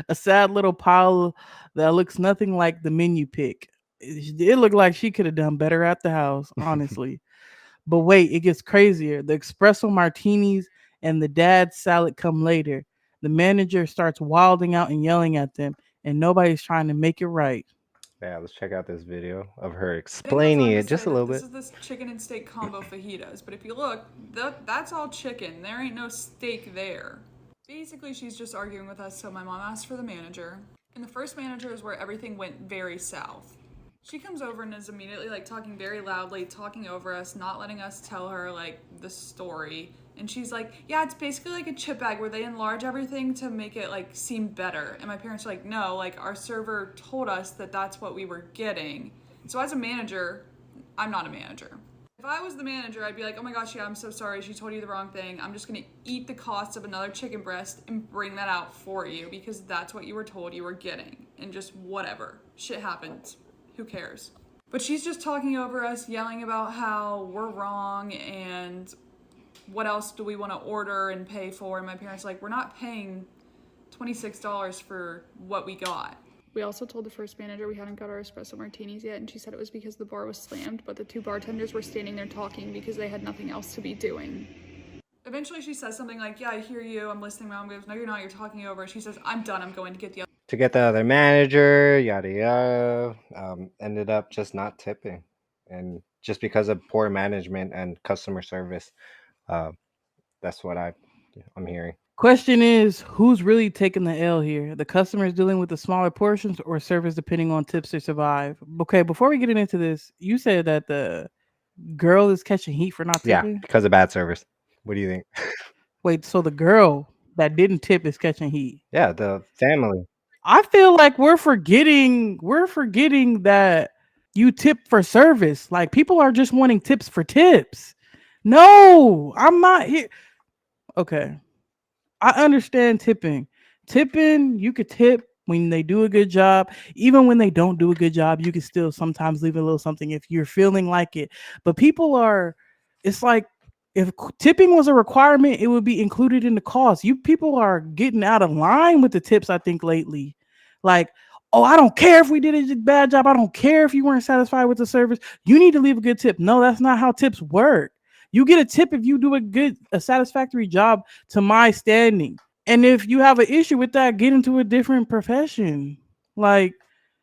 A sad little pile that looks nothing like the menu pick. It looked like she could have done better at the house, honestly. But wait, it gets crazier. The espresso martinis and the dad's salad come later. The manager starts wilding out and yelling at them, and nobody's trying to make it right. Yeah, let's check out this video of her I think it goes explaining on to it just say a that little this bit. is this chicken and steak combo fajitas, but if you look, that's all chicken. There ain't no steak there. Basically, she's just arguing with us, so my mom asked for the manager. And the first manager is where everything went very south. She comes over and is immediately like talking very loudly, talking over us, not letting us tell her like the story. And she's like, yeah, it's basically like a chip bag where they enlarge everything to make it like seem better. And my parents are like, no, like our server told us that that's what we were getting. So as a manager, I'm not a manager. If I was the manager, I'd be like, oh my gosh, yeah, I'm so sorry. She told you the wrong thing. I'm just going to eat the cost of another chicken breast and bring that out for you because that's what you were told you were getting. And just whatever. Shit happens. Who cares? But she's just talking over us, yelling about how we're wrong and what else do we want to order and pay for. And my parents are like, we're not paying $26 for what we got. We also told the first manager we hadn't got our espresso martinis yet, and she said it was because the bar was slammed, but the two bartenders were standing there talking because they had nothing else to be doing. Eventually she says something like, yeah, I hear you, I'm listening. My mom goes, no, you're not, you're talking over. She says, I'm done, I'm going to get the other. To get the other manager, yada yada. Ended up just not tipping, and just because of poor management and customer service. Uh, that's what I'm hearing. Question is, who's really taking the L here? The customers dealing with the smaller portions or servers depending on tips to survive? Okay, before we get into this, you said that the girl is catching heat for not Yeah, tipping. because of bad service. What do you think? Wait, so the girl that didn't tip is catching heat? Yeah, the family. I feel like we're forgetting that you tip for service. Like people are just wanting tips for tips. No, I'm not here. Okay. I understand tipping. Tipping, you could tip when they do a good job. Even when they don't do a good job, you can still sometimes leave a little something if you're feeling like it. But people are, it's like if tipping was a requirement, it would be included in the cost. You people are getting out of line with the tips, I think, lately. Like, oh, I don't care if we did a bad job. I don't care if you weren't satisfied with the service. You need to leave a good tip. No, that's not how tips work. You get a tip if you do a satisfactory job to my standing. And if you have an issue with that, get into a different profession. Like